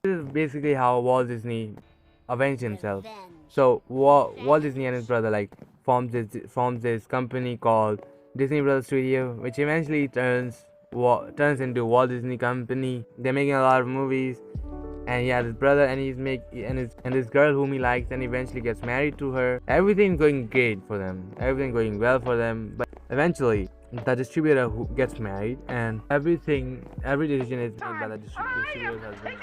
This is basically how Walt Disney avenged himself. So Walt Disney and his brother like forms this company called Disney Brothers Studio, which eventually turns into Walt Disney Company. They're making a lot of movies, and he has his brother, and and this girl whom he likes, and eventually gets married to her. Everything's going great for them. Everything going well for them, but eventually the distributor who gets married, and every decision is made by the distributor's husband,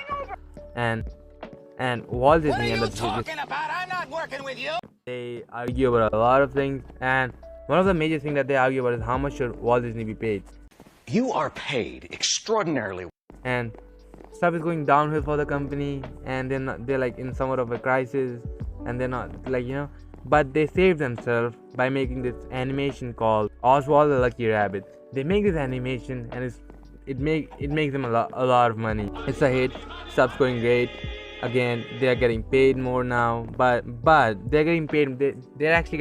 and Walt Disney and the distributor, they argue about a lot of things, and one of the major things that they argue about is how much should Walt Disney be paid. You are paid extraordinarily. And stuff is going downhill for the company, and they're like in somewhat of a crisis, and they're not like but they save themselves by making this animation called Oswald the Lucky Rabbit. They make this animation, and it makes them a lot of money. It's a hit. Stuff's going great. Again, they are getting paid more now, but they're getting paid. They actually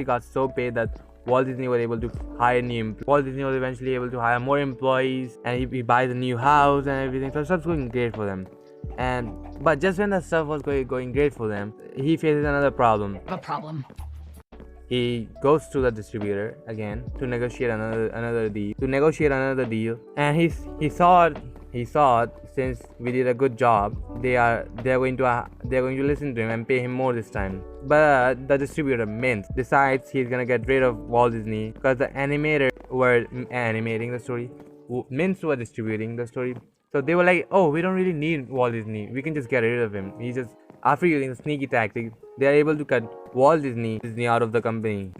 got so paid that Walt Disney was able to hire Walt Disney was eventually able to hire more employees, and he buys a new house and everything. So stuff's going great for them. But just when the stuff was going great for them, he faces another problem. A problem. He goes to the distributor again to negotiate another deal. And he saw it, since we did a good job, they're going to listen to him and pay him more this time. But the distributor Mintz decides he's gonna get rid of Walt Disney because the animator were animating the story. Mintz were distributing the story. So they were like, oh, we don't really need Walt Disney. We can just get rid of him. After using the sneaky tactic, they are able to cut Walt Disney out of the company.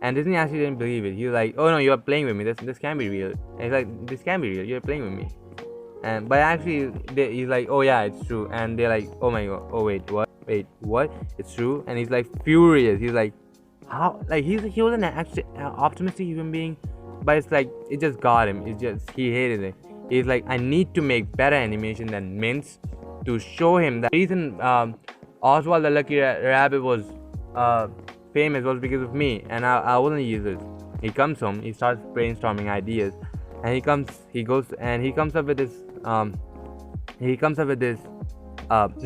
And Disney actually didn't believe it. He was like, oh no, you are playing with me. This can't be real. And he's like, this can't be real. You're playing with me. But actually, he's like, oh yeah, it's true. And they're like, oh my god, oh wait, what? It's true. And he's like furious. He's like, how? Like he was an actually optimistic human being, but it's like it just got him. He hated it. He's like, I need to make better animation than Mintz to show him that the reason Oswald the Lucky Rabbit was famous was because of me, and I wasn't useless. He comes home, he starts brainstorming ideas, and he comes up with this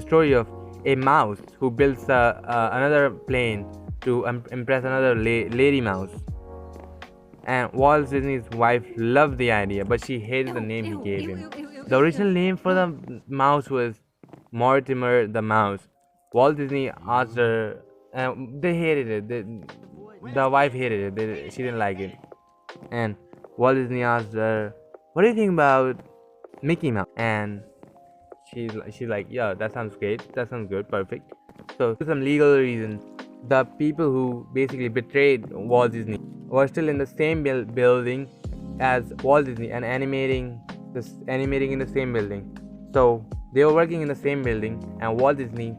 story of a mouse who builds another plane to impress another lady mouse. And Walt Disney's wife loved the idea, but she hated the name he gave him. The original name for the mouse was Mortimer the Mouse. Walt Disney asked her, and they hated it. The wife hated it. She didn't like it. And Walt Disney asked her, what do you think about Mickey Mouse? And she's like, yeah, that sounds great. That sounds good. Perfect. So, for some legal reasons, the people who basically betrayed Walt Disney were still in the same building as Walt Disney and animating in the same building. So they were working in the same building, and Walt Disney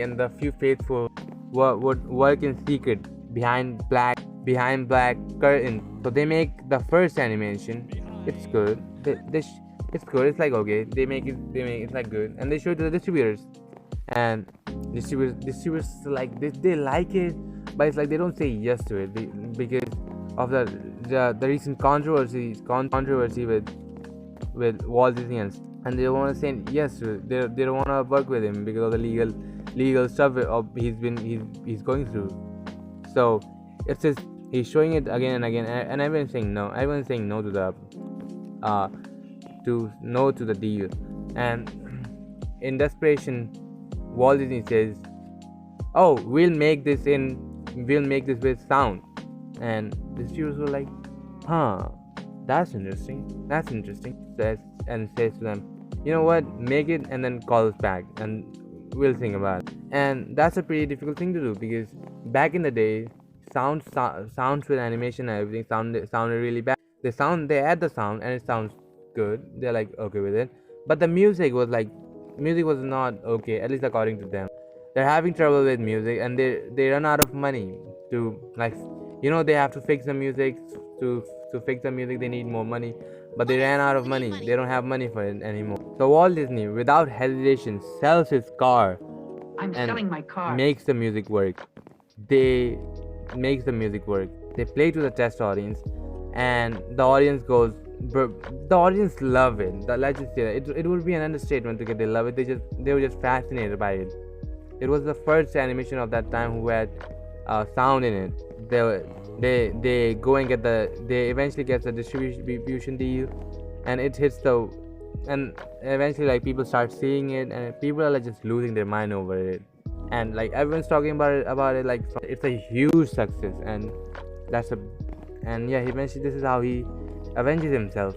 and the few faithful would work in secret behind black curtains. So they make the first animation. It's good. It's good. It's like okay. They make it's like good, and they show it to the distributors. And distributors like they like it, but it's like they don't say yes to it because of the recent controversy with Walt Disney, and they don't want to say yes to it. They don't want to work with him because of the legal stuff he's going through. So it's just he's showing it again and again, and everyone's saying no. Everyone's saying no to the deal, and in desperation, Walt Disney says, "Oh, we'll make this with sound," and the studios were like, "Huh, that's interesting. Says to them, "You know what? Make it and then call us back, and we'll think about it." And that's a pretty difficult thing to do because back in the day, sounds with animation and everything sounded really bad. They add the sound and it sounds good. They're like okay with it, but the music was not okay, at least according to them. They're having trouble with music, and they run out of money to they have to fix the music. To fix the music they need more money, but they ran out of money. They don't have money for it anymore. So Walt Disney, without hesitation, sells his car I'm selling my car. makes the music work. They play to the test audience, and the audience goes, the audience love it. Let's just say that. It would be an understatement to get they love it. They were just fascinated by it. It was the first animation of that time who had sound in it. They go and they eventually get the distribution deal, and it hits the, and eventually like people start seeing it, and people are like just losing their mind over it, and like everyone's talking about it like it's a huge success, and that's a, and yeah, eventually this is how he avenges himself.